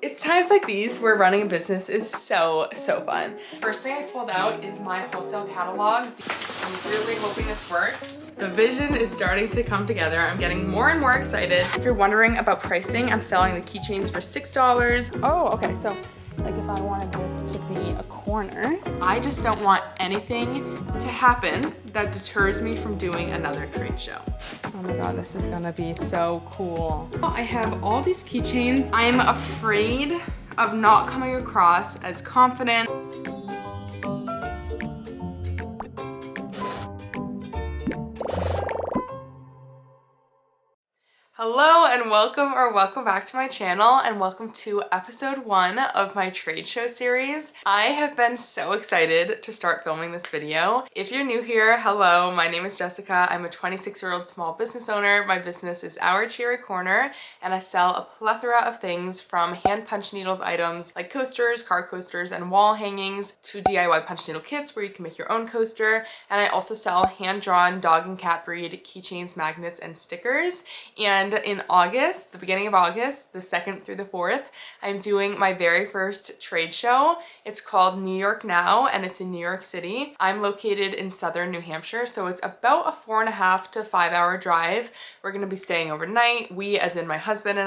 It's times like these where running a business is so fun. First thing I pulled out is my wholesale catalog. I'm really hoping this works. The vision is starting to come together. I'm getting more and more excited. If you're wondering about pricing, I'm selling the keychains for $6. Oh, okay, so like if I wanted this to be a corner, I just don't want anything to happen that deters me from doing another trade show. Oh my God, this is gonna be so cool. I have all these keychains. I'm afraid of not coming across as confident. Hello and welcome back to my channel and welcome to episode 1 of my trade show series. I have been so excited to start filming this video. If you're new here, hello, my name is Jessica. I'm a 26-year-old small business owner. My business is Our Cheery Corner and I sell a plethora of things from hand punch needle items like coasters, car coasters, and wall hangings to DIY punch needle kits where you can make your own coaster. And I also sell hand-drawn dog and cat breed keychains, magnets, and stickers. And in August, the beginning of August, the 2nd through the 4th, I'm doing my very first trade show. It's called New York Now and it's in New York City. I'm located in southern New Hampshire, so it's about a 4.5 to 5 hour drive. We're gonna be staying overnight, we as in my husband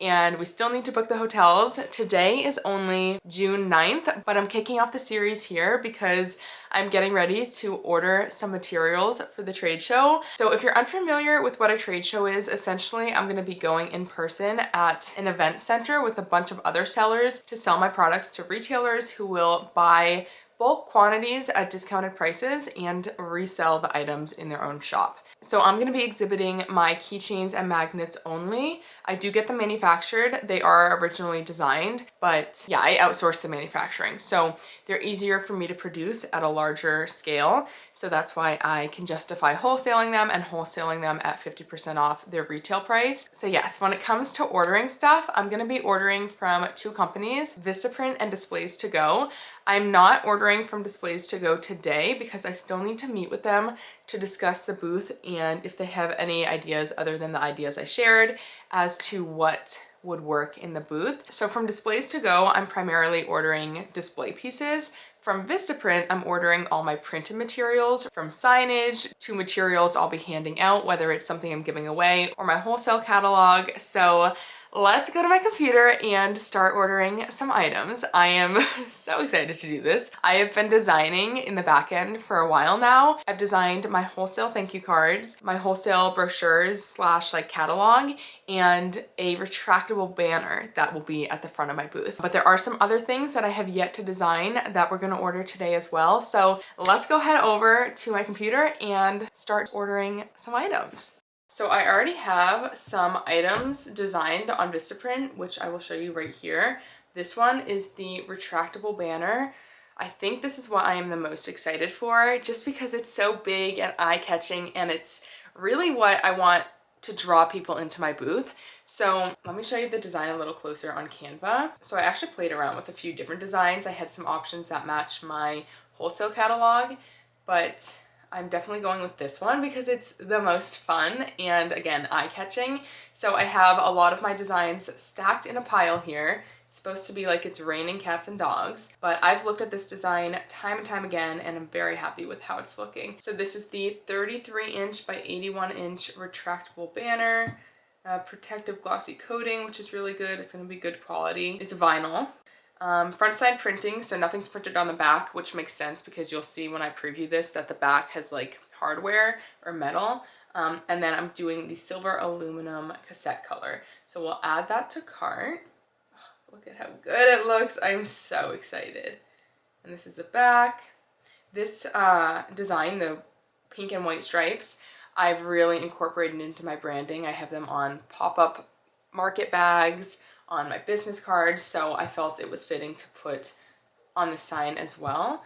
and we still need to book the hotels. Today is only June 9th, but I'm kicking off the series here because I'm getting ready to order some materials for the trade show. So if you're unfamiliar with what a trade show is, essentially I'm gonna be going in person at an event center with a bunch of other sellers to sell my products to retailers who will buy bulk quantities at discounted prices and resell the items in their own shop. So I'm gonna be exhibiting my keychains and magnets only. I do get them manufactured. They are originally designed, but yeah, I outsource the manufacturing. So they're easier for me to produce at a larger scale. So that's why I can justify wholesaling them and wholesaling them at 50% off their retail price. So yes, when it comes to ordering stuff, I'm gonna be ordering from 2 companies, Vistaprint and Displays to Go. I'm not ordering from Displays to Go today because I still need to meet with them to discuss the booth and if they have any ideas other than the ideas I shared as to what would work in the booth. So from Displays to Go, I'm primarily ordering display pieces. From Vistaprint, I'm ordering all my printed materials, from signage to materials I'll be handing out, whether it's something I'm giving away or my wholesale catalog. So let's go to my computer and start ordering some items. I am so excited to do this. I have been designing in the back end for a while now. I've designed my wholesale thank you cards, my wholesale brochures / like catalog, and a retractable banner that will be at the front of my booth. But there are some other things that I have yet to design that we're gonna order today as well. So let's go head over to my computer and start ordering some items. So I already have some items designed on Vistaprint, which I will show you right here. This one is the retractable banner. I think this is what I am the most excited for, just because it's so big and eye-catching, and it's really what I want to draw people into my booth. So let me show you the design a little closer on Canva. So I actually played around with a few different designs. I had some options that match my wholesale catalog, but I'm definitely going with this one because it's the most fun and again, eye-catching. So I have a lot of my designs stacked in a pile here. It's supposed to be like it's raining cats and dogs, but I've looked at this design time and time again and I'm very happy with how it's looking. So this is the 33-inch by 81-inch retractable banner, protective glossy coating, which is really good. It's gonna be good quality. It's vinyl. Front side printing, so nothing's printed on the back, which makes sense because you'll see when I preview this that the back has like hardware or metal. And then I'm doing the silver aluminum cassette color. So we'll add that to cart. Oh, look at how good it looks. I'm so excited. And this is the back. This design, the pink and white stripes, I've really incorporated into my branding. I have them on pop-up market bags, on my business cards, so I felt it was fitting to put on the sign as well.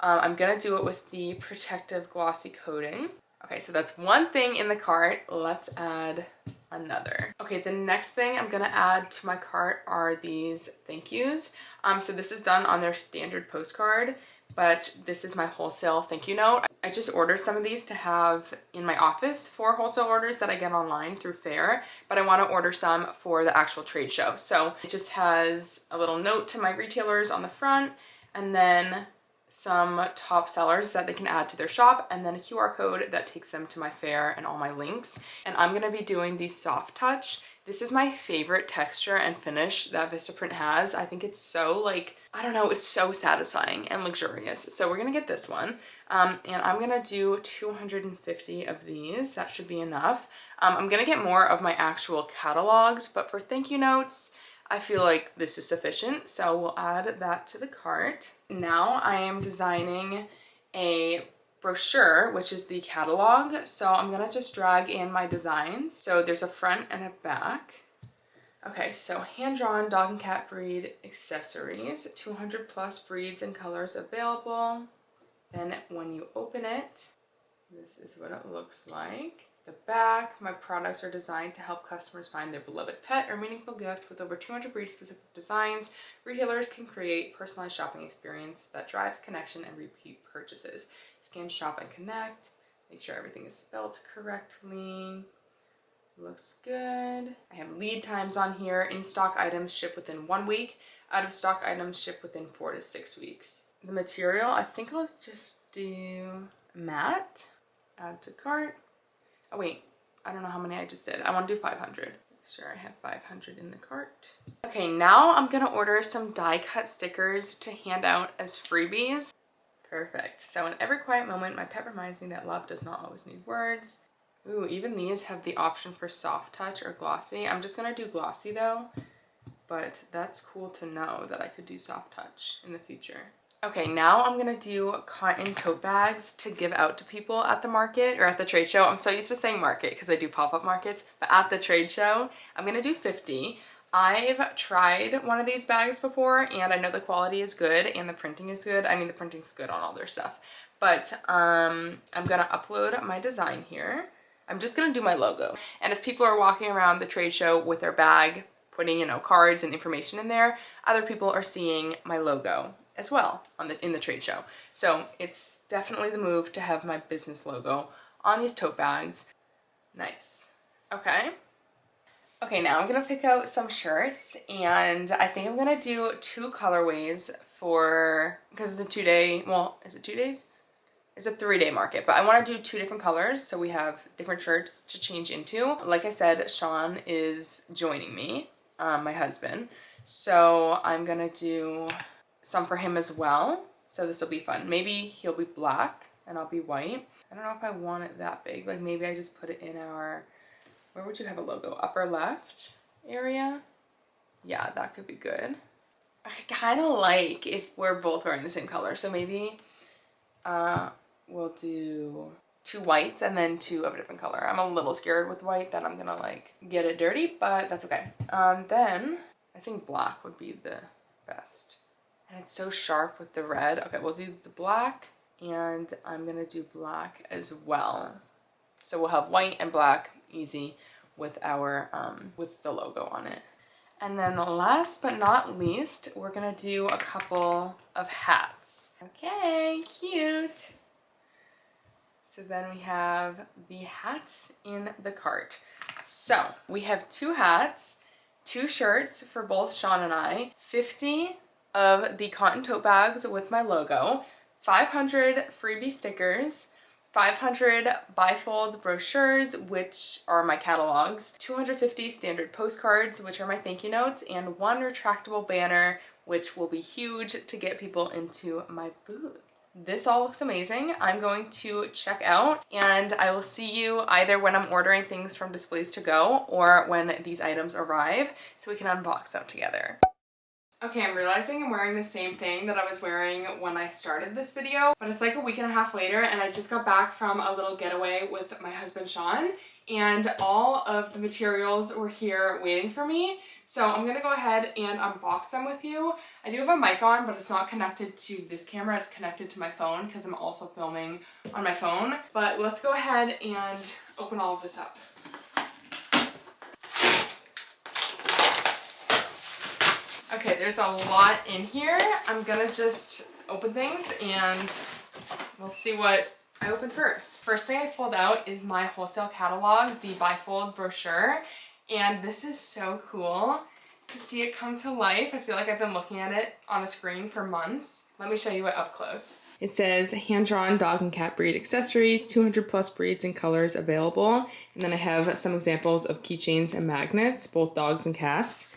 I'm gonna do it with the protective glossy coating. Okay, so that's one thing in the cart. Let's add another. Okay, the next thing I'm gonna add to my cart are these thank yous. So this is done on their standard postcard, but this is my wholesale thank you note. I just ordered some of these to have in my office for wholesale orders that I get online through Faire, but I want to order some for the actual trade show. So it just has a little note to my retailers on the front, and then some top sellers that they can add to their shop, and then a QR code that takes them to my Faire and all my links. And I'm gonna be doing the soft touch. This is my favorite texture and finish that Vistaprint has. I think it's so like, I don't know, it's so satisfying and luxurious. So we're gonna get this one. And I'm gonna do 250 of these. That should be enough. I'm gonna get more of my actual catalogs, but for thank you notes, I feel like this is sufficient. So we'll add that to the cart. Now I am designing a brochure, which is the catalog. So I'm gonna just drag in my designs. So there's a front and a back. Okay, so hand-drawn dog and cat breed accessories, 200 plus breeds and colors available. Then when you open it, this is what it looks like. The back, my products are designed to help customers find their beloved pet or meaningful gift. With over 200 breed-specific designs, retailers can create personalized shopping experience that drives connection and repeat purchases. Scan, shop, and connect. Make sure everything is spelled correctly. Looks good. I have lead times on here. In-stock items ship within 1 week. Out-of-stock items ship within 4 to 6 weeks. The material, I think I'll just do matte. Add to cart. Oh wait, I don't know how many I just did. I want to do 500. Make sure I have 500 in the cart. Okay, now I'm gonna order some die cut stickers to hand out as freebies. Perfect. So in every quiet moment, my pet reminds me that love does not always need words. Ooh, even these have the option for soft touch or glossy. I'm just gonna do glossy though, but that's cool to know that I could do soft touch in the future. Okay, now I'm gonna do cotton tote bags to give out to people at the market or at the trade show. I'm so used to saying market because I do pop-up markets, but at the trade show, I'm gonna do 50. I've tried one of these bags before and I know the quality is good and the printing is good. I mean, the printing's good on all their stuff, but I'm gonna upload my design here. I'm just gonna do my logo. And if people are walking around the trade show with their bag, putting, you know, cards and information in there, other people are seeing my logo as well in the trade show. So it's definitely the move to have my business logo on these tote bags. Nice. Okay. Okay, now I'm gonna pick out some shirts and I think I'm gonna do 2 colorways for, because it's a 2-day, well, is it 2 days? It's a 3-day market, but I want to do 2 different colors so we have different shirts to change into. Like I said, Sean is joining me, my husband, so I'm gonna do some for him as well. So this will be fun. Maybe he'll be black and I'll be white. I don't know if I want it that big. Like maybe I just put it in our, where would you have a logo? Upper left area? Yeah, that could be good. I kind of like if we're both wearing the same color. So maybe we'll do 2 whites and then 2 of a different color. I'm a little scared with white that I'm gonna like get it dirty, but that's okay. Then I think black would be the best. And it's so sharp with the red. Okay, we'll do the black and I'm gonna do black as well. So we'll have white and black, easy, with our, with the logo on it. And then last but not least, we're gonna do a couple of hats. Okay, cute. So then we have the hats in the cart. So we have 2 hats, 2 shirts for both Sean and I, 50 of the cotton tote bags with my logo, 500 freebie stickers, 500 bifold brochures, which are my catalogs, 250 standard postcards, which are my thank you notes, and 1 retractable banner, which will be huge to get people into my booth. This all looks amazing. I'm going to check out and I will see you either when I'm ordering things from Displays to Go or when these items arrive so we can unbox them together. Okay, I'm realizing I'm wearing the same thing that I was wearing when I started this video, but it's like a week and a half later and I just got back from a little getaway with my husband Sean and all of the materials were here waiting for me. So I'm gonna go ahead and unbox them with you. I do have a mic on, but it's not connected to this camera. It's connected to my phone because I'm also filming on my phone. But let's go ahead and open all of this up. Okay, there's a lot in here. I'm gonna just open things and we'll see what I open first. First thing I pulled out is my Wholesale catalog, the bifold brochure. And this is so cool to see it come to life. I feel like I've been looking at it on a screen for months. Let me show you it up close. It says hand-drawn dog and cat breed accessories, 200 plus breeds and colors available. And then I have some examples of keychains and magnets, both dogs and cats.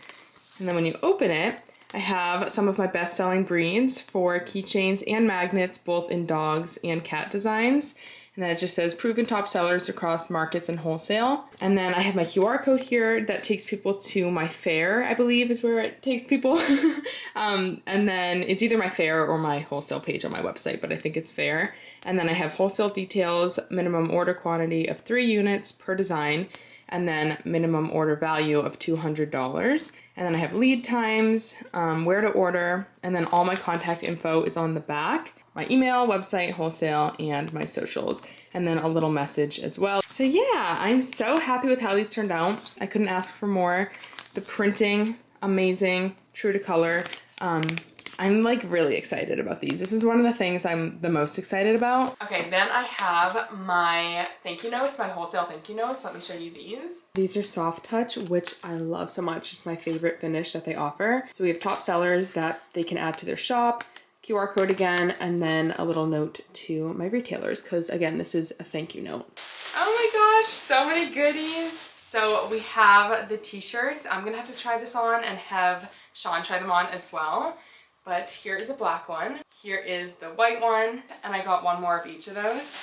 And then when you open it, I have some of my best-selling breeds for keychains and magnets, both in dogs and cat designs. And then it just says proven top sellers across markets and wholesale. And then I have my QR code here that takes people to my fair, I believe is where it takes people. And then it's either my fair or my wholesale page on my website, but I think it's fair. And then I have wholesale details, minimum order quantity of 3 units per design, and then minimum order value of $200. And then I have lead times, where to order, and then all my contact info is on the back. My email, website, wholesale, and my socials, and then a little message as well. So yeah, I'm so happy with how these turned out. I couldn't ask for more. The printing, amazing, true to color. I'm like really excited about these. This is one of the things I'm the most excited about. Okay, then I have my thank you notes, my Wholesale thank you notes. Let me show you these. These are soft touch, which I love so much. It's my favorite finish that they offer. So we have top sellers that they can add to their shop, QR code again, and then a little note to my retailers, because again, this is a thank you note. Oh my gosh, so many goodies. So we have the t-shirts. I'm gonna have to try this on and have Sean try them on as well. But here is a black one. Here is the white one, and I got one more of each of those.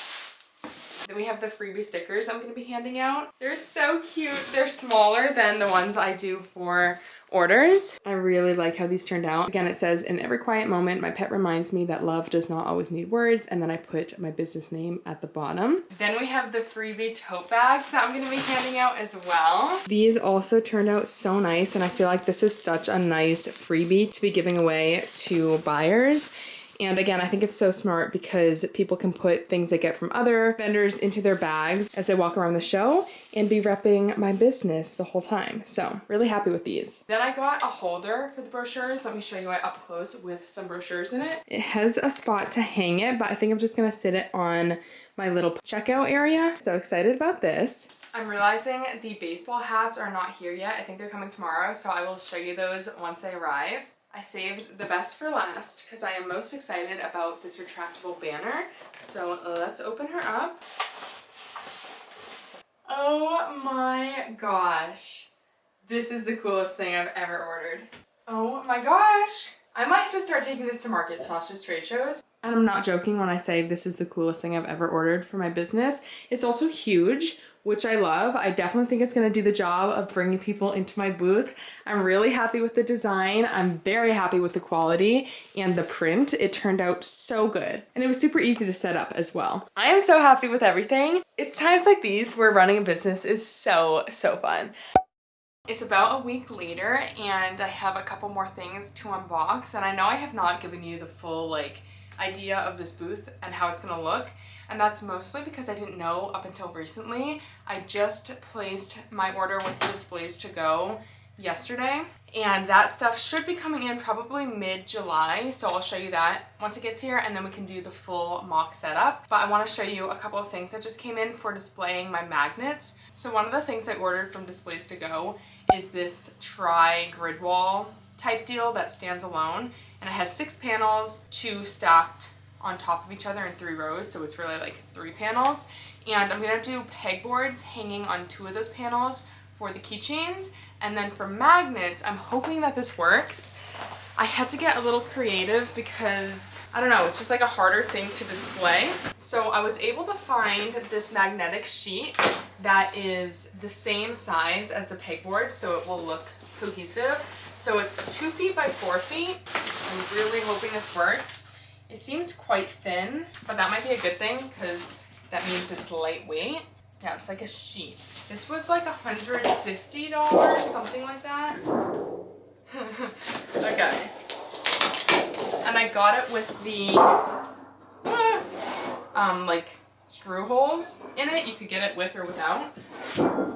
Then we have the freebie stickers I'm gonna be handing out. They're so cute. They're smaller than the ones I do for orders. I really like how these turned out. Again, it says, in every quiet moment, my pet reminds me that love does not always need words, and then I put my business name at the bottom. Then we have the freebie tote bags that I'm gonna be handing out as well. These also turned out so nice, and I feel like this is such a nice freebie to be giving away to buyers. And again, I think it's so smart because people can put things they get from other vendors into their bags as they walk around the show and be repping my business the whole time. So really happy with these. Then I got a holder for the brochures. Let me show you it up close with some brochures in it. It has a spot to hang it, but I think I'm just gonna sit it on my little checkout area. So excited about this. I'm realizing the baseball hats are not here yet. I think they're coming tomorrow, so I will show you those once they arrive. I saved the best for last because I am most excited about this retractable banner. So let's open her up. Oh my gosh. This is the coolest thing I've ever ordered. Oh my gosh. I might have to start taking this to markets, not just trade shows. And I'm not joking when I say this is the coolest thing I've ever ordered for my business. It's also huge, which I love. I definitely think it's gonna do the job of bringing people into my booth. I'm really happy with the design. I'm very happy with the quality and the print. It turned out so good. And it was super easy to set up as well. I am so happy with everything. It's times like these where running a business is so fun. It's about a week later and I have a couple more things to unbox, and I know I have not given you the full idea of this booth and how it's gonna look. And that's mostly because I didn't know up until recently. I just placed my order with Displays to Go yesterday, and that stuff should be coming in probably mid-July, so I'll show you that once it gets here, and then we can do the full mock setup. But I want to show you a couple of things that just came in for displaying my magnets. So one of the things I ordered from Displays to Go is this tri-grid wall type deal that stands alone, and it has 6 panels, 2 stacked on top of each other in 3 rows, so it's really like 3 panels. And I'm gonna do pegboards hanging on 2 of those panels for the keychains. And then for magnets, I'm hoping that this works. I had to get a little creative because, I don't know, it's just like a harder thing to display. So I was able to find this magnetic sheet that is the same size as the pegboard, so it will look cohesive. So it's 2 feet by 4 feet. I'm really hoping this works. It seems quite thin, but that might be a good thing because that means it's lightweight. Yeah, it's like a sheet. This was like $150, something like that. Okay. And I got it with the like screw holes in it. You could get it with or without.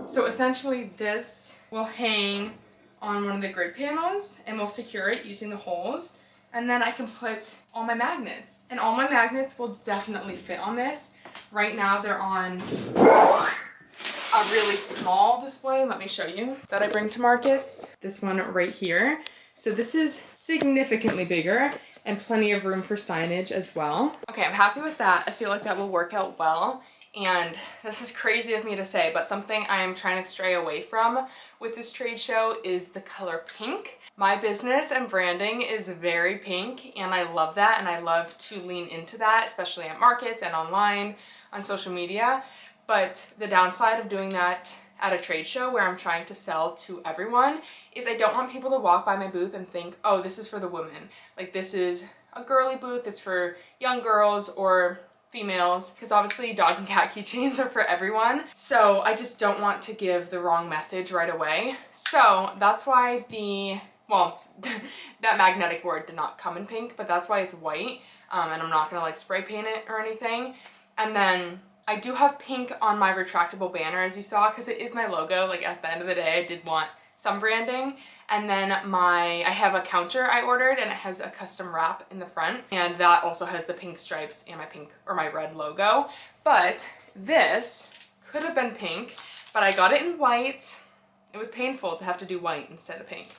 So essentially this will hang on one of the grid panels and we'll secure it using the holes. And then I can put all my magnets. And all my magnets will definitely fit on this. Right now they're on a really small display. Let me show you that I bring to markets. This one right here. So this is significantly bigger and plenty of room for signage as well. Okay, I'm happy with that. I feel like that will work out well. And this is crazy of me to say, but something I am trying to stray away from with this trade show is the color pink. My business and branding is very pink, and I love that, and I love to lean into that, especially at markets and online, on social media. But the downside of doing that at a trade show where I'm trying to sell to everyone is I don't want people to walk by my booth and think, oh, this is for the women. Like, this is a girly booth, it's for young girls or females, because obviously dog and cat keychains are for everyone. So I just don't want to give the wrong message right away. So that's why that magnetic board did not come in pink, but that's why it's white. And I'm not gonna like spray paint it or anything. And then I do have pink on my retractable banner, as you saw, because it is my logo. Like, at the end of the day, I did want some branding. And then I have a counter I ordered, and it has a custom wrap in the front, and that also has the pink stripes and my pink or my red logo. But this could have been pink, but I got it in white. It was painful to have to do white instead of pink.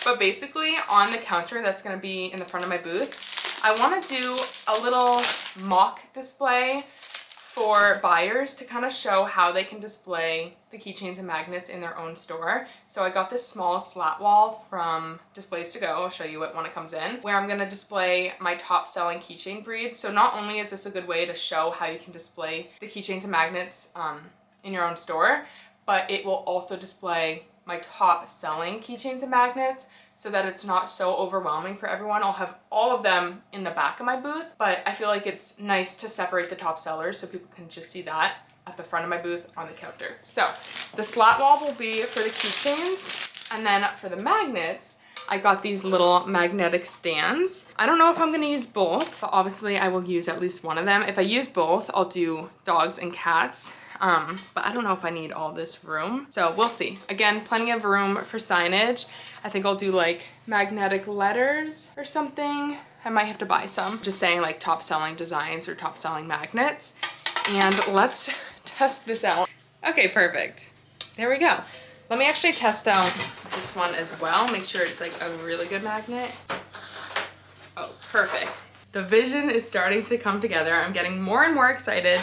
But basically on the counter that's gonna be in the front of my booth, I wanna do a little mock display for buyers to kind of show how they can display the keychains and magnets in their own store. So I got this small slat wall from Displays to Go. I'll show you it when it comes in, where I'm gonna display my top selling keychain breeds. So not only is this a good way to show how you can display the keychains and magnets in your own store, but it will also display my top selling keychains and magnets so that it's not so overwhelming for everyone. I'll have all of them in the back of my booth, but I feel like it's nice to separate the top sellers so people can just see that at the front of my booth on the counter. So the slat wall will be for the keychains, and then for the magnets, I got these little magnetic stands. I don't know if I'm gonna use both, but obviously I will use at least one of them. If I use both, I'll do dogs and cats. But I don't know if I need all this room. So we'll see. Again, plenty of room for signage. I think I'll do like magnetic letters or something. I might have to buy some. Just saying like top selling designs or top selling magnets. And let's test this out. Okay, perfect. There we go. Let me actually test out this one as well. Make sure it's like a really good magnet. Oh, perfect. The vision is starting to come together. I'm getting more and more excited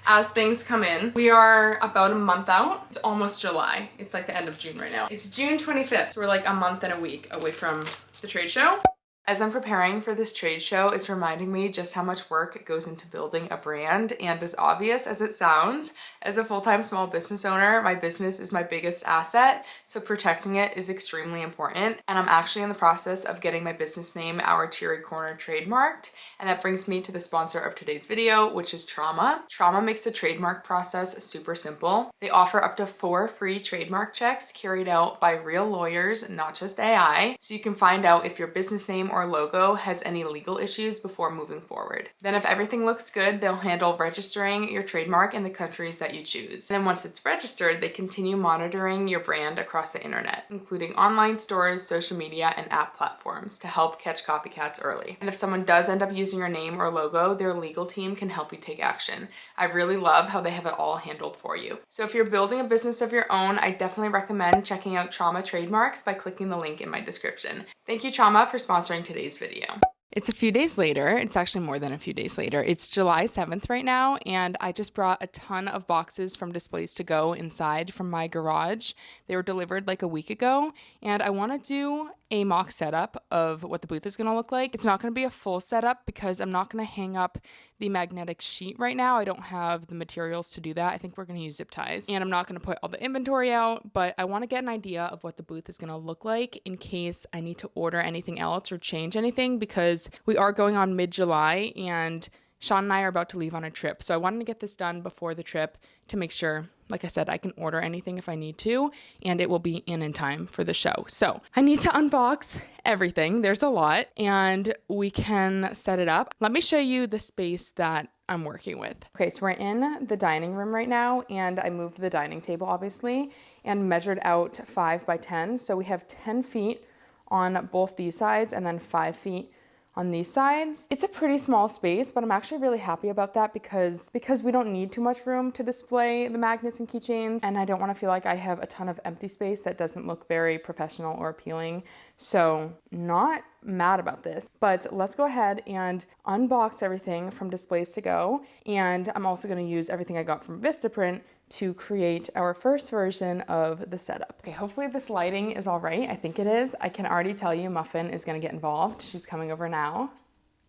as things come in. We are about a month out. It's almost July. It's like the end of June right now. It's June 25th. So we're like a month and a week away from the trade show. As I'm preparing for this trade show, it's reminding me just how much work goes into building a brand. And as obvious as it sounds, as a full-time small business owner, my business is my biggest asset, so protecting it is extremely important. And I'm actually in the process of getting my business name, Our Cheery Corner, trademarked. And that brings me to the sponsor of today's video, which is Trauma. Trauma makes the trademark process super simple. They offer up to 4 free trademark checks carried out by real lawyers, not just AI, so you can find out if your business name or logo has any legal issues before moving forward. Then if everything looks good, they'll handle registering your trademark in the countries that you choose. And then once it's registered, they continue monitoring your brand across the internet, including online stores, social media, and app platforms to help catch copycats early. And if someone does end up using your name or logo, their legal team can help you take action. I really love how they have it all handled for you. So if you're building a business of your own, I definitely recommend checking out Trauma Trademarks by clicking the link in my description. Thank you, Trauma, for sponsoring today's video. It's a few days later. It's actually more than a few days later. It's July 7th right now, and I just brought a ton of boxes from Displays to Go inside from my garage. They were delivered like a week ago, and I want to do a mock setup of what the booth is going to look like. It's not going to be a full setup because I'm not going to hang up the magnetic sheet right now. I don't have the materials to do that. I think we're going to use zip ties, and I'm not going to put all the inventory out, but I want to get an idea of what the booth is going to look like in case I need to order anything else or change anything, because we are going on mid-July and Sean and I are about to leave on a trip. So I wanted to get this done before the trip to make sure, like I said, I can order anything if I need to, and it will be in time for the show. So I need to unbox everything. There's a lot, and we can set it up. Let me show you the space that I'm working with. Okay, so we're in the dining room right now, and I moved the dining table, obviously, and measured out 5 by 10. So we have 10 feet on both these sides and then 5 feet on these sides. It's a pretty small space, but I'm actually really happy about that because we don't need too much room to display the magnets and keychains, and I don't want to feel like I have a ton of empty space that doesn't look very professional or appealing. So not mad about this, but let's go ahead and unbox everything from Displays to Go. And I'm also going to use everything I got from Vistaprint to create our first version of the setup. Okay, hopefully this lighting is all right. I think it is. I can already tell you Muffin is gonna get involved. She's coming over now.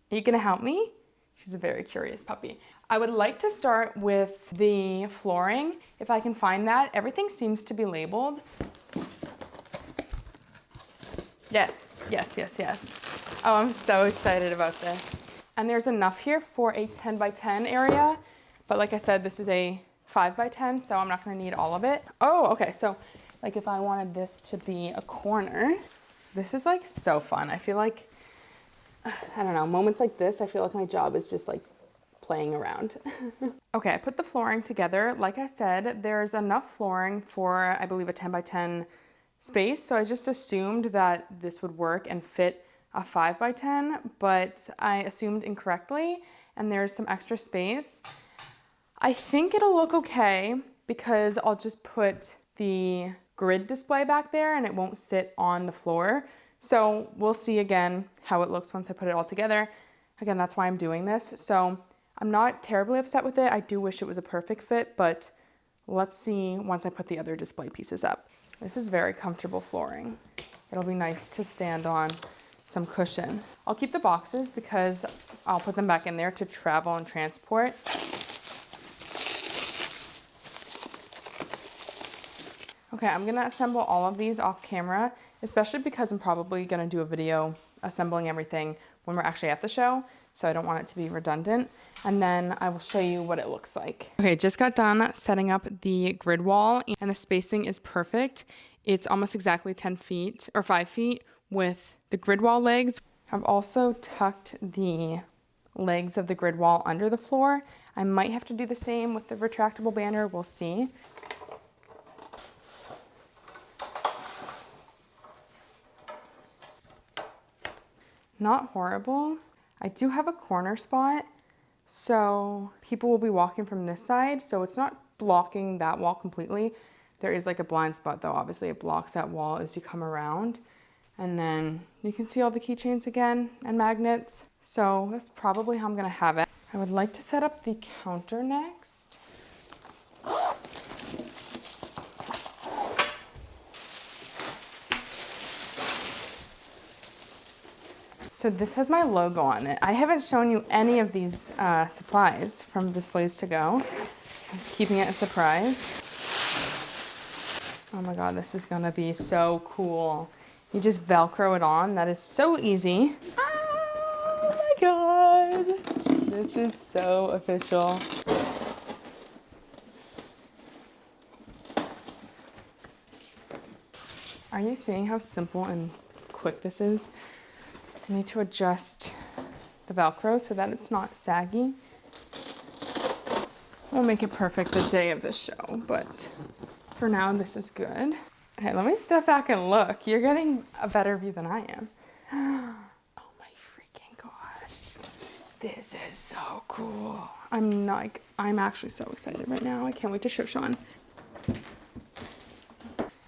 Are you gonna help me? She's a very curious puppy. I would like to start with the flooring, if I can find that. Everything seems to be labeled. Yes, yes, yes, yes. Oh, I'm so excited about this. And there's enough here for a 10 by 10 area, but like I said, this is a 5 by 10, so I'm not gonna need all of it. Oh, okay, so like if I wanted this to be a corner, this is like so fun. I feel like, I don't know, moments like this, I feel like my job is just like playing around. Okay, I put the flooring together. Like I said, there's enough flooring for, I believe, a 10 by 10 space, so I just assumed that this would work and fit a 5 by 10, but I assumed incorrectly, and there's some extra space. I think it'll look okay because I'll just put the grid display back there and it won't sit on the floor. So we'll see again how it looks once I put it all together. Again, that's why I'm doing this. So I'm not terribly upset with it. I do wish it was a perfect fit, but let's see once I put the other display pieces up. This is very comfortable flooring. It'll be nice to stand on some cushion. I'll keep the boxes because I'll put them back in there to travel and transport. Okay, I'm gonna assemble all of these off camera, especially because I'm probably gonna do a video assembling everything when we're actually at the show, so I don't want it to be redundant. And then I will show you what it looks like. Okay, just got done setting up the grid wall, and the spacing is perfect. It's almost exactly 10 feet or 5 feet with the grid wall legs. I've also tucked the legs of the grid wall under the floor. I might have to do the same with the retractable banner, we'll see. Not horrible. I do have a corner spot, so people will be walking from this side, so it's not blocking that wall completely. There is like a blind spot though, obviously it blocks that wall as you come around. And then you can see all the keychains again and magnets. So that's probably how I'm gonna have it. I would like to set up the counter next. So this has my logo on it. I haven't shown you any of these supplies from Displays to Go. I'm just keeping it a surprise. Oh my God, this is gonna be so cool. You just Velcro it on. That is so easy. Oh my God. This is so official. Are you seeing how simple and quick this is? I need to adjust the Velcro so that it's not saggy. We'll make it perfect the day of the show, but for now, this is good. Okay, let me step back and look. You're getting a better view than I am. Oh my freaking gosh. This is so cool. I'm actually so excited right now. I can't wait to show Sean.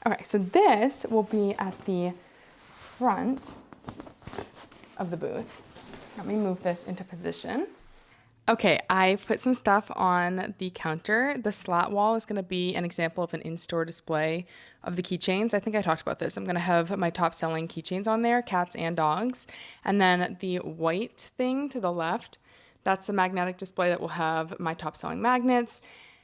Okay, so this will be at the front of the booth. Let me move this into position. Okay, I put some stuff on the counter. The slat wall is gonna be an example of an in-store display of the keychains. I think I talked about this. I'm gonna have my top selling keychains on there, cats and dogs. And then the white thing to the left, that's a magnetic display that will have my top selling magnets.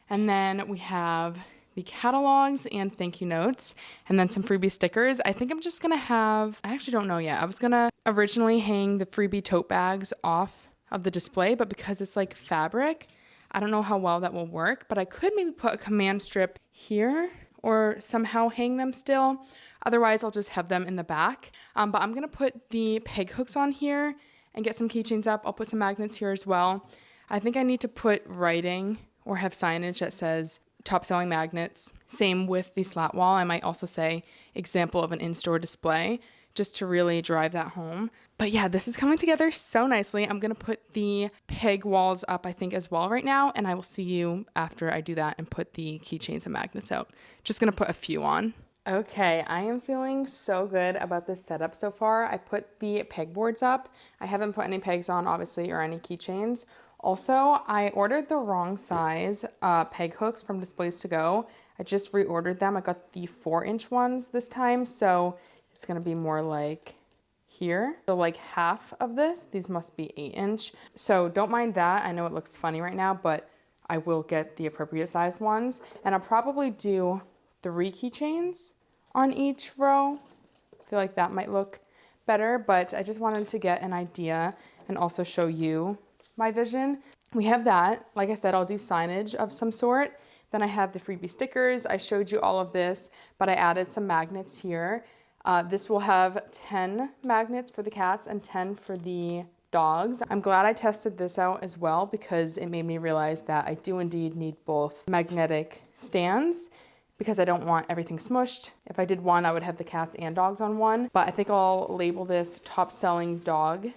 And then we have the catalogs and thank you notes, and then some freebie stickers. I think I'm just gonna have, I actually don't know yet. I was gonna originally hang the freebie tote bags off of the display, but because it's like fabric, I don't know how well that will work, but I could maybe put a command strip here or somehow hang them still. Otherwise, I'll just have them in the back. But I'm gonna put the peg hooks on here and get some keychains up. I'll put some magnets here as well. I think I need to put writing or have signage that says top selling magnets. Same with the slat wall. I might also say example of an in-store display just to really drive that home. But yeah, this is coming together so nicely. I'm gonna put the peg walls up, I think, as well right now, and I will see you after I do that and put the keychains and magnets out. Just gonna put a few on. Okay, I am feeling so good about this setup so far. I put the pegboards up. I haven't put any pegs on, obviously, or any keychains. Also, I ordered the wrong size peg hooks from Displays to Go. I just reordered them. I got the 4-inch ones this time, so it's gonna be more like here. So like half of this, these must be 8-inch. So don't mind that. I know it looks funny right now, but I will get the appropriate size ones. And I'll probably do 3 keychains on each row. I feel like that might look better, but I just wanted to get an idea and also show you my vision. We have that. Like I said, I'll do signage of some sort. Then I have the freebie stickers. I showed you all of this, but I added some magnets here. This will have 10 magnets for the cats and 10 for the dogs. I'm glad I tested this out as well because it made me realize that I do indeed need both magnetic stands because I don't want everything smushed. If I did one, I would have the cats and dogs on one, but I think I'll label this top selling dog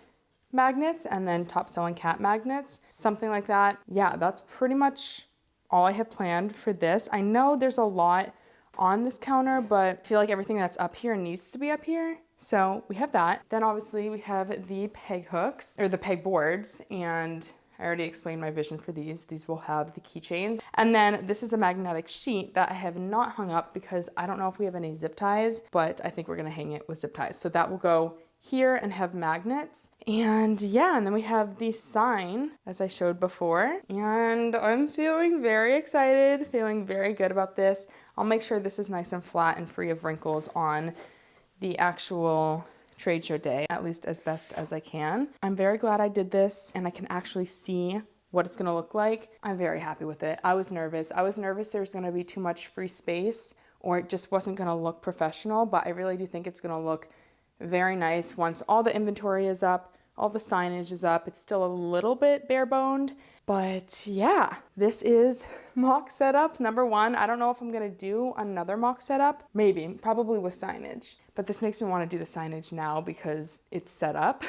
magnets and then top selling cat magnets, something like that. Yeah, that's pretty much all I have planned for this. I know there's a lot on this counter, but I feel like everything that's up here needs to be up here. So we have that. Then obviously we have the peg hooks or the peg boards, and I already explained my vision for these. These will have the keychains. And then this is a magnetic sheet that I have not hung up because I don't know if we have any zip ties, but I think we're gonna hang it with zip ties. So that will go here and have magnets. And yeah, and then we have the sign as I showed before. And I'm feeling very excited, feeling very good about this. I'll make sure this is nice and flat and free of wrinkles on the actual trade show day, at least as best as I can. I'm very glad I did this and I can actually see what it's gonna look like. I'm very happy with it. I was nervous. I was nervous there was gonna be too much free space or it just wasn't gonna look professional, but I really do think it's gonna look very nice once all the inventory is up, all the signage is up. It's still a little bit bare boned, but yeah, this is mock setup number 1. I don't know if I'm gonna do another mock setup, maybe, probably with signage. But this makes me want to do the signage now because it's set up.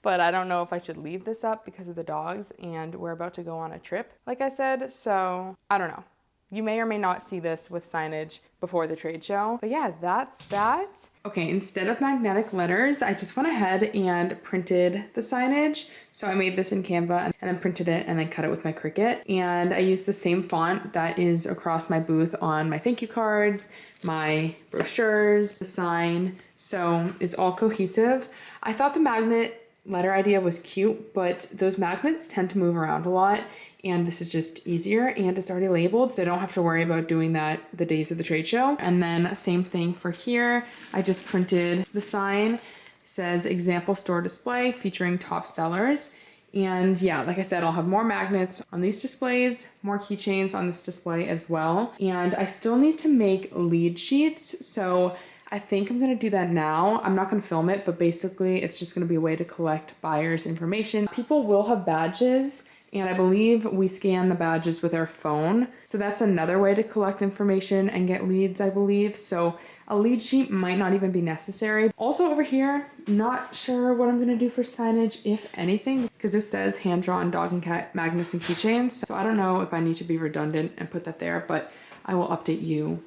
But I don't know if I should leave this up because of the dogs and we're about to go on a trip, like I said. So I don't know. You may or may not see this with signage before the trade show. But yeah, that's that. Okay, instead of magnetic letters, I just went ahead and printed the signage. So I made this in Canva and then printed it and then cut it with my Cricut. And I used the same font that is across my booth on my thank you cards, my brochures, the sign. So it's all cohesive. I thought the magnet letter idea was cute, but those magnets tend to move around a lot. And this is just easier and it's already labeled, so I don't have to worry about doing that the days of the trade show. And then same thing for here. I just printed the sign. It says example store display featuring top sellers. And yeah, like I said, I'll have more magnets on these displays, more keychains on this display as well. And I still need to make lead sheets. So I think I'm gonna do that now. I'm not gonna film it, but basically it's just gonna be a way to collect buyers' information. People will have badges, and I believe we scan the badges with our phone. So that's another way to collect information and get leads, I believe. So a lead sheet might not even be necessary. Also over here, not sure what I'm gonna do for signage, if anything, because this says hand-drawn dog and cat magnets and keychains. So I don't know if I need to be redundant and put that there, but I will update you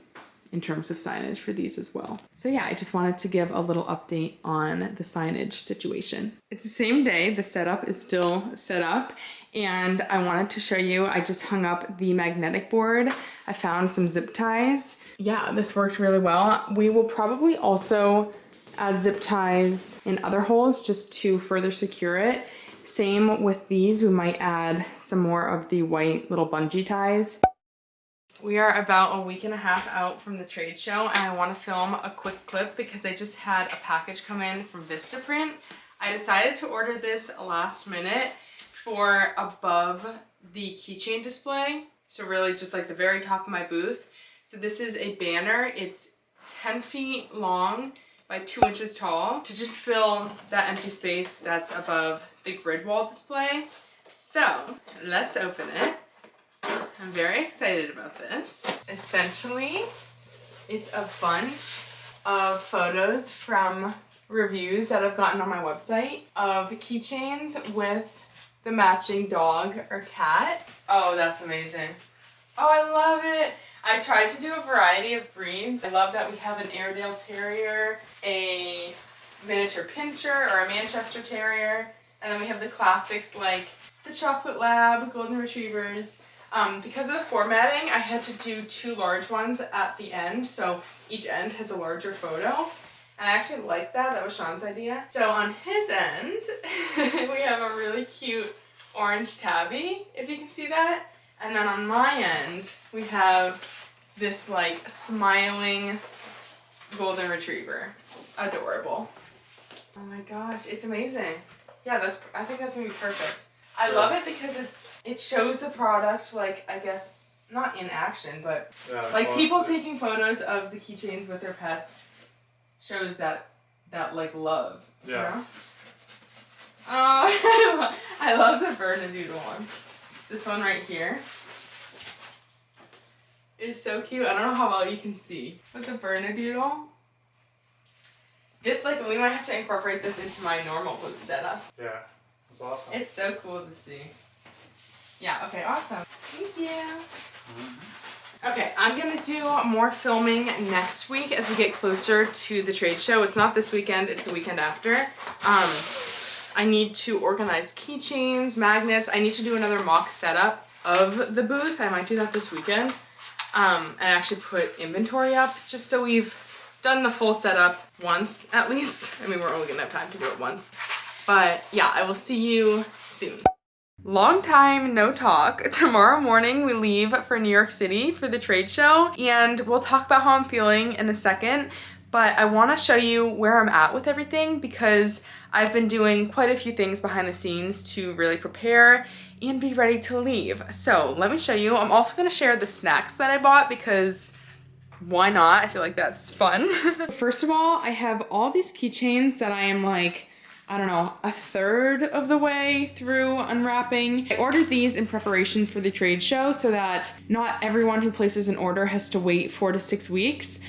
in terms of signage for these as well. So yeah, I just wanted to give a little update on the signage situation. It's the same day, the setup is still set up, and I wanted to show you, I just hung up the magnetic board. I found some zip ties. Yeah, this worked really well. We will probably also add zip ties in other holes just to further secure it. Same with these, we might add some more of the white little bungee ties. We are about a week and a half out from the trade show and I want to film a quick clip because I just had a package come in from Vistaprint. I decided to order this last minute for above the keychain display. So really just like the very top of my booth. So this is a banner. It's 10 feet long by 2 inches tall to just fill that empty space that's above the grid wall display. So let's open it. I'm very excited about this. Essentially, it's a bunch of photos from reviews that I've gotten on my website of keychains with the matching dog or cat. Oh, that's amazing. Oh, I love it. I tried to do a variety of breeds. I love that we have an Airedale Terrier, a miniature Pinscher or a Manchester Terrier, and then we have the classics like the Chocolate Lab, Golden Retrievers. Because of the formatting, I had to do 2 large ones at the end, so each end has a larger photo. And I actually like that. That was Sean's idea. So on his end, we have a really cute orange tabby, if you can see that. And then on my end, we have this like smiling golden retriever. Adorable. Oh my gosh, it's amazing. Yeah, I think that's gonna be perfect. I love it because it shows the product, like, I guess, not in action, but like people taking photos of the keychains with their pets shows that like love. Yeah. You know? Oh, I love the Bernedoodle one. This one right here is so cute. I don't know how well you can see, but the Bernedoodle. This, like, we might have to incorporate this into my normal booth setup. Yeah, that's awesome. It's so cool to see. Yeah, okay, awesome. Thank you. Okay, I'm gonna do more filming next week as we get closer to the trade show. It's not this weekend, it's the weekend after. I need to organize keychains, magnets. I need to do another mock setup of the booth. I might do that this weekend. And actually put inventory up just so we've done the full setup once at least. I mean, we're only gonna have time to do it once. But yeah, I will see you soon. Long time no talk. Tomorrow morning we leave for New York City for the trade show, and we'll talk about how I'm feeling in a second. But I want to show you where I'm at with everything because I've been doing quite a few things behind the scenes to really prepare and be ready to leave. So let me show you. I'm also going to share the snacks that I bought because why not? I feel like that's fun. First of all, I have all these keychains that I am like, I don't know, a third of the way through unwrapping. I ordered these in preparation for the trade show so that not everyone who places an order has to wait 4 to 6 weeks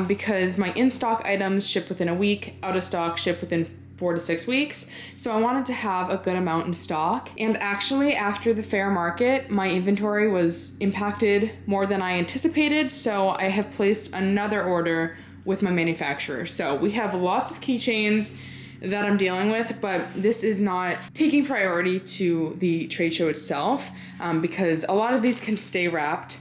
because my in-stock items ship within a week, out of stock ship within 4 to 6 weeks. So I wanted to have a good amount in stock. And actually after the fair market, my inventory was impacted more than I anticipated. So I have placed another order with my manufacturer. So we have lots of keychains that I'm dealing with, but this is not taking priority to the trade show itself because a lot of these can stay wrapped,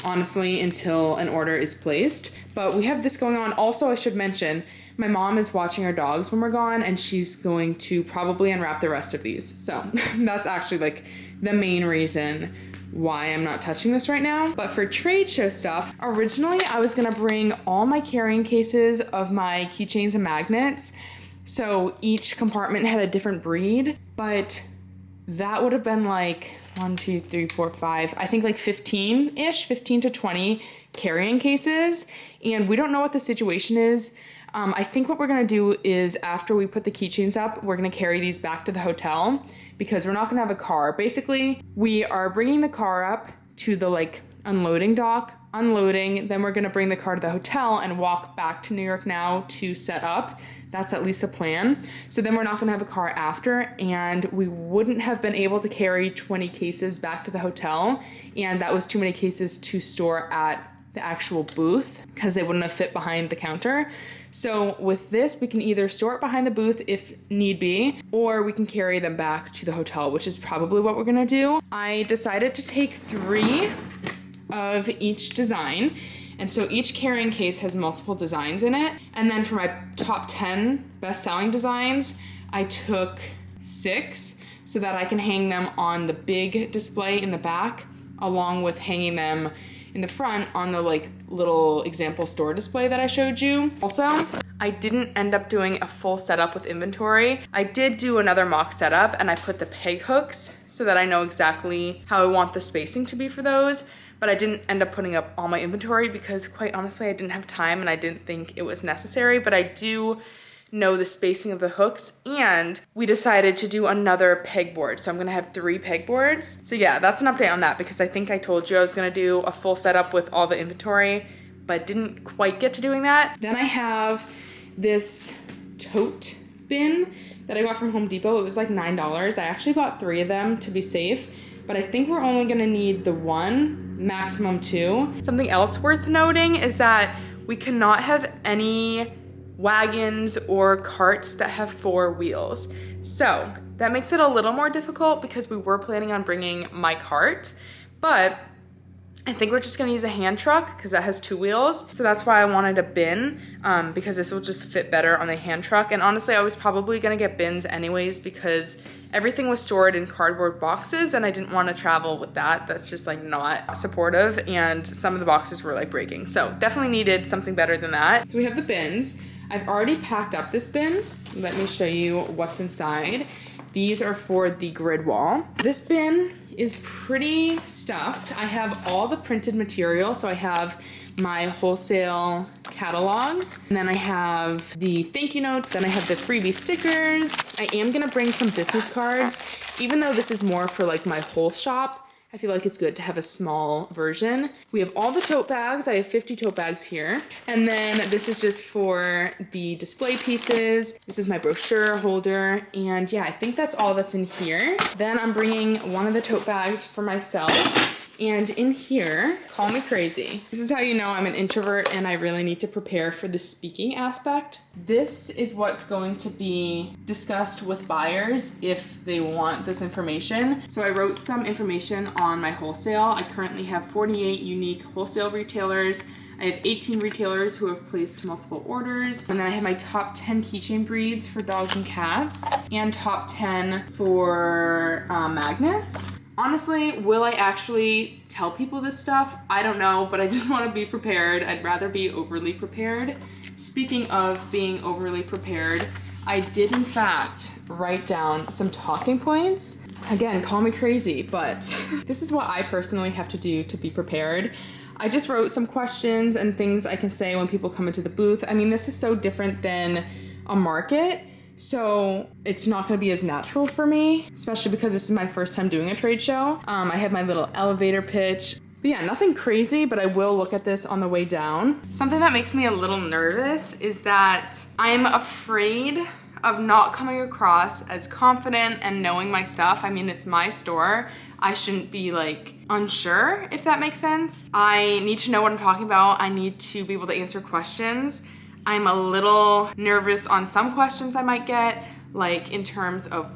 honestly, until an order is placed. But we have this going on. Also, I should mention, my mom is watching our dogs when we're gone, and she's going to probably unwrap the rest of these. So that's actually like the main reason why I'm not touching this right now. But for trade show stuff, originally I was gonna bring all my carrying cases of my keychains and magnets. So each compartment had a different breed, but that would have been like 1, 2, 3, 4, 5, I think like 15-ish, 15 to 20 carrying cases. And we don't know what the situation is. I think what we're gonna do is after we put the keychains up, we're gonna carry these back to the hotel because we're not gonna have a car. Basically, we are bringing the car up to the like unloading dock, unloading, then we're gonna bring the car to the hotel and walk back to New York Now to set up. That's at least the plan. So then we're not gonna have a car after, and we wouldn't have been able to carry 20 cases back to the hotel, and that was too many cases to store at the actual booth because they wouldn't have fit behind the counter. So with this, we can either store it behind the booth if need be, or we can carry them back to the hotel, which is probably what we're gonna do. I decided to take 3 of each design. And so each carrying case has multiple designs in it. And then for my top 10 best-selling designs, I took 6 so that I can hang them on the big display in the back, along with hanging them in the front on the like little example store display that I showed you. Also, I didn't end up doing a full setup with inventory. I did do another mock setup and I put the peg hooks so that I know exactly how I want the spacing to be for those. But I didn't end up putting up all my inventory because quite honestly, I didn't have time and I didn't think it was necessary, but I do know the spacing of the hooks, and we decided to do another pegboard. So I'm gonna have 3 pegboards. So yeah, that's an update on that because I think I told you I was gonna do a full setup with all the inventory, but didn't quite get to doing that. Then I have this tote bin that I got from Home Depot. It was like $9. I actually bought 3 of them to be safe, but I think we're only gonna need the 1, maximum 2. Something else worth noting is that we cannot have any wagons or carts that have 4 wheels. So that makes it a little more difficult because we were planning on bringing my cart, but I think we're just gonna use a hand truck because that has 2 wheels. So that's why I wanted a bin, because this will just fit better on the hand truck. And honestly, I was probably gonna get bins anyways because everything was stored in cardboard boxes and I didn't want to travel with that. That's just like not supportive, and some of the boxes were like breaking. So definitely needed something better than that. So we have the bins. I've already packed up this bin. Let me show you what's inside. These are for the grid wall. This bin is pretty stuffed. I have all the printed material. So I have my wholesale catalogs, and then I have the thank you notes, then I have the freebie stickers. I am gonna bring some business cards. Even though this is more for like my whole shop, I feel like it's good to have a small version. We have all the tote bags. I have 50 tote bags here. And then this is just for the display pieces. This is my brochure holder. And yeah, I think that's all that's in here. Then I'm bringing one of the tote bags for myself. And in here, call me crazy. This is how you know I'm an introvert and I really need to prepare for the speaking aspect. This is what's going to be discussed with buyers if they want this information. So I wrote some information on my wholesale. I currently have 48 unique wholesale retailers. I have 18 retailers who have placed multiple orders. And then I have my top 10 keychain breeds for dogs and cats and top 10 for magnets. Honestly, will I actually tell people this stuff? I don't know, but I just want to be prepared. I'd rather be overly prepared. Speaking of being overly prepared, I did in fact write down some talking points. Again, call me crazy, but this is what I personally have to do to be prepared. I just wrote some questions and things I can say when people come into the booth. I mean, this is so different than a market. So it's not gonna be as natural for me, especially because this is my first time doing a trade show. I have my little elevator pitch. But yeah, nothing crazy, but I will look at this on the way down. Something that makes me a little nervous is that I'm afraid of not coming across as confident and knowing my stuff. I mean, it's my store. I shouldn't be like unsure, if that makes sense. I need to know what I'm talking about. I need to be able to answer questions. I'm a little nervous on some questions I might get, like in terms of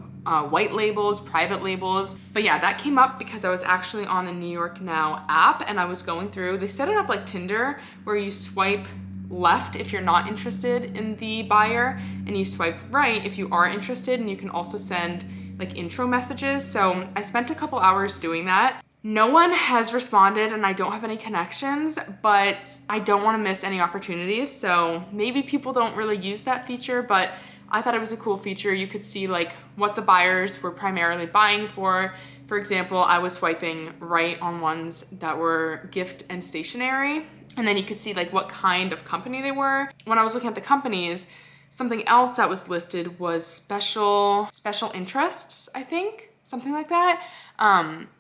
white labels, private labels. But yeah, that came up because I was actually on the New York Now app and I was going through, they set it up like Tinder where you swipe left if you're not interested in the buyer and you swipe right if you are interested, and you can also send like intro messages. So I spent a couple hours doing that. No one has responded and I don't have any connections, but I don't want to miss any opportunities. So maybe people don't really use that feature, but I thought it was a cool feature. You could see like what the buyers were primarily buying for. For example, I was swiping right on ones that were gift and stationery. And then you could see like what kind of company they were. When I was looking at the companies, something else that was listed was special interests, I think, something like that.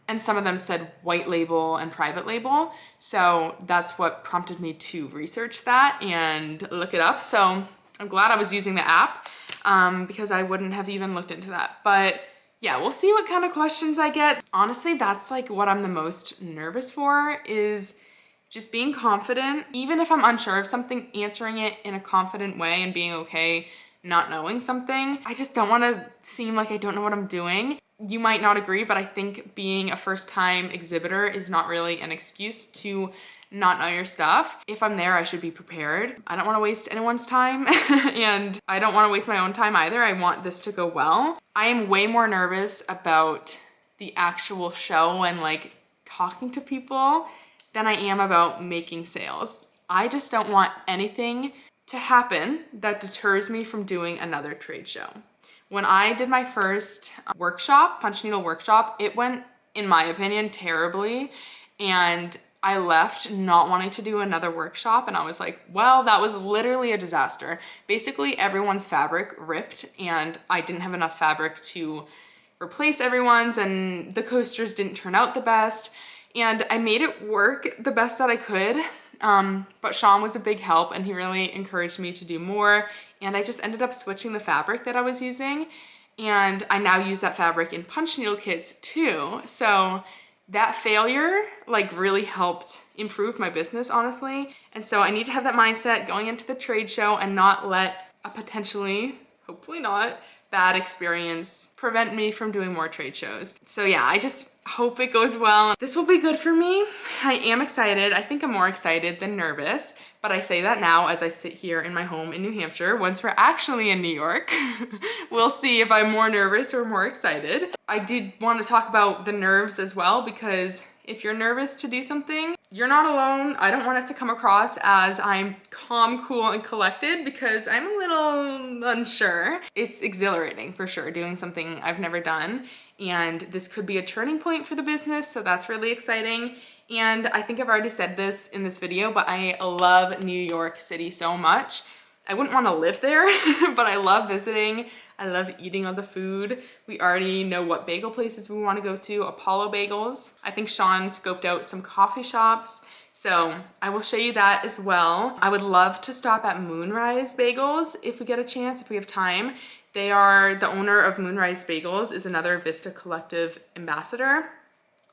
And some of them said white label and private label. So that's what prompted me to research that and look it up. So I'm glad I was using the app because I wouldn't have even looked into that. But yeah, we'll see what kind of questions I get. Honestly, that's like what I'm the most nervous for, is just being confident. Even if I'm unsure of something, answering it in a confident way and being okay not knowing something. I just don't want to seem like I don't know what I'm doing. You might not agree, but I think being a first-time exhibitor is not really an excuse to not know your stuff. If I'm there, I should be prepared. I don't want to waste anyone's time and I don't want to waste my own time either. I want this to go well. I am way more nervous about the actual show and like talking to people than I am about making sales. I just don't want anything to happen that deters me from doing another trade show. When I did my first workshop, punch needle workshop, it went, in my opinion, terribly. And I left not wanting to do another workshop. And I was like, well, that was literally a disaster. Basically, everyone's fabric ripped and I didn't have enough fabric to replace everyone's, and the coasters didn't turn out the best. And I made it work the best that I could. But Sean was a big help and he really encouraged me to do more and I just ended up switching the fabric that I was using, and I now use that fabric in punch needle kits too. So that failure like really helped improve my business, honestly. And so I need to have that mindset going into the trade show and not let a potentially, hopefully not, bad experience prevent me from doing more trade shows. So yeah, I just hope it goes well. This will be good for me. I am excited. I think I'm more excited than nervous, but I say that now as I sit here in my home in New Hampshire. Once we're actually in New York, we'll see if I'm more nervous or more excited. I did want to talk about the nerves as well, because if you're nervous to do something, you're not alone. I don't want it to come across as I'm calm, cool, and collected, because I'm a little unsure. It's exhilarating for sure, doing something I've never done. And this could be a turning point for the business, so that's really exciting. And I think I've already said this in this video, but I love New York City so much. I wouldn't want to live there, but I love visiting. I love eating all the food. We already know what bagel places we want to go to, Apollo Bagels. I think Sean scoped out some coffee shops, so I will show you that as well. I would love to stop at Moonrise Bagels if we get a chance, if we have time. They are, the owner of Moonrise Bagels is another Vista Collective ambassador,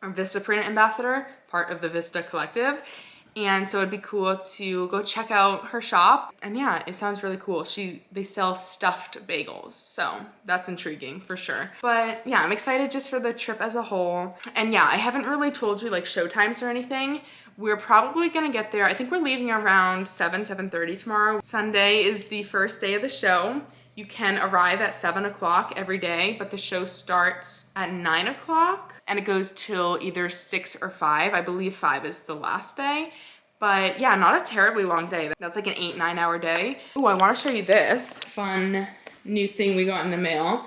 or Vista Print ambassador, part of the Vista Collective. And so it'd be cool to go check out her shop. And yeah, it sounds really cool. They sell stuffed bagels, so that's intriguing for sure. But yeah, I'm excited just for the trip as a whole. And yeah, I haven't really told you like show times or anything. We're probably gonna get there. I think we're leaving around 7:30 tomorrow. Sunday is the first day of the show. You can arrive at 7 o'clock every day, but the show starts at 9 o'clock and it goes till either 6 or 5. I believe 5 is the last day. But yeah, not a terribly long day. That's like an 8-9 hour day. Oh, I wanna show you this fun new thing we got in the mail.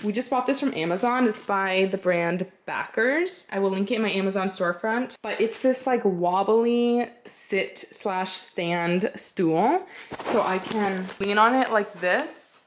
We just bought this from Amazon. It's by the brand Backers. I will link it in my Amazon storefront, but it's this like wobbly sit/stand stool. So I can lean on it like this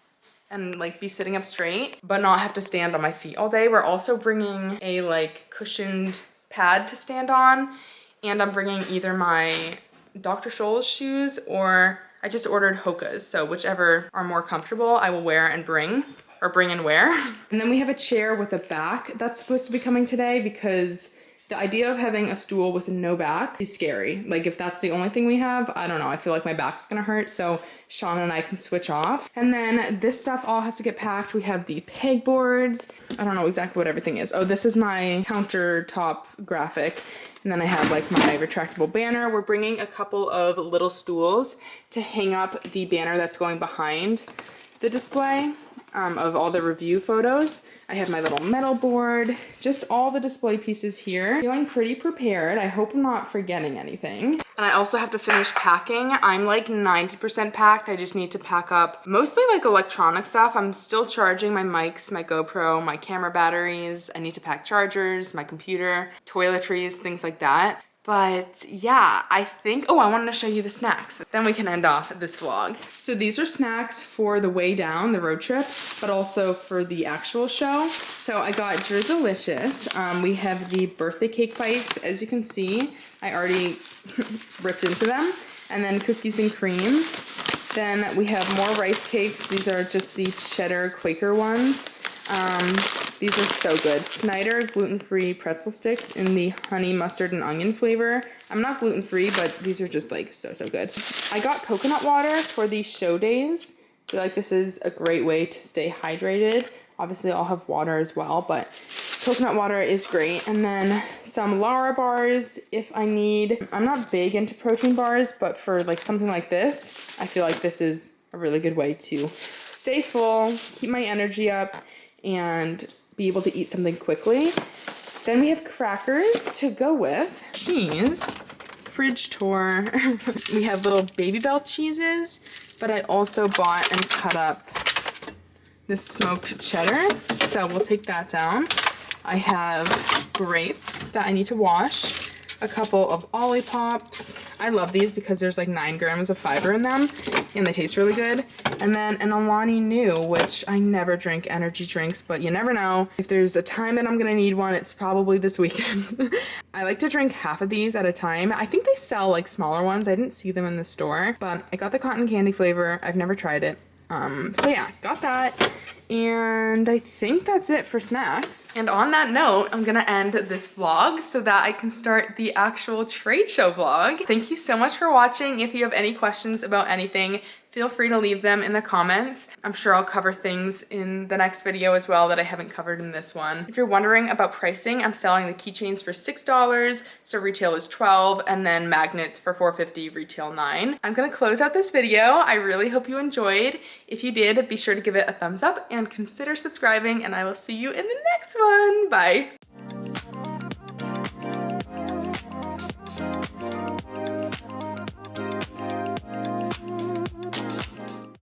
and like be sitting up straight, but not have to stand on my feet all day. We're also bringing a like cushioned pad to stand on, and I'm bringing either my Dr. Scholl's shoes or I just ordered Hoka's. So whichever are more comfortable, I will wear and bring. Or bring and wear. And then we have a chair with a back that's supposed to be coming today, because the idea of having a stool with no back is scary. Like if that's the only thing we have, I don't know, I feel like my back's gonna hurt, so Sean and I can switch off. And then this stuff all has to get packed. We have the pegboards. I don't know exactly what everything is. Oh, this is my countertop graphic. And then I have like my retractable banner. We're bringing a couple of little stools to hang up the banner that's going behind the display. Of all the review photos. I have my little metal board, just all the display pieces here. Feeling pretty prepared. I hope I'm not forgetting anything. And I also have to finish packing. I'm like 90% packed. I just need to pack up mostly like electronic stuff. I'm still charging my mics, my GoPro, my camera batteries. I need to pack chargers, my computer, toiletries, things like that. But yeah, I think, oh, I wanted to show you the snacks. Then we can end off this vlog. So these are snacks for the way down, the road trip, but also for the actual show. So I got Drizzlicious. We have the birthday cake bites. As you can see, I already ripped into them. And then cookies and cream. Then we have more rice cakes. These are just the cheddar Quaker ones. These are so good. Snyder gluten-free pretzel sticks in the honey mustard and onion flavor. I'm not gluten-free, but these are just like so good. I got coconut water for the show days. I feel like this is a great way to stay hydrated. Obviously I'll have water as well, but coconut water is great. And then some Lara bars if I need. I'm not big into protein bars, but for like something like this, I feel like this is a really good way to stay full, keep my energy up, and be able to eat something quickly. Then we have crackers to go with. Cheese, fridge tour. We have little Baby Bell cheeses, but I also bought and cut up this smoked cheddar, so we'll take that down. I have grapes that I need to wash, a couple of Olippops. I love these because there's like 9 grams of fiber in them and they taste really good. And then an Alani Nu, which I never drink energy drinks, but you never know. If there's a time that I'm gonna need one, it's probably this weekend. I like to drink half of these at a time. I think they sell like smaller ones. I didn't see them in the store, but I got the cotton candy flavor. I've never tried it. So yeah, got that. And I think that's it for snacks. And on that note, I'm gonna end this vlog so that I can start the actual trade show vlog. Thank you so much for watching. If you have any questions about anything, feel free to leave them in the comments. I'm sure I'll cover things in the next video as well that I haven't covered in this one. If you're wondering about pricing, I'm selling the keychains for $6, so retail is $12, and then magnets for $4.50, retail $9. I'm gonna close out this video. I really hope you enjoyed. If you did, be sure to give it a thumbs up and consider subscribing, and I will see you in the next one. Bye.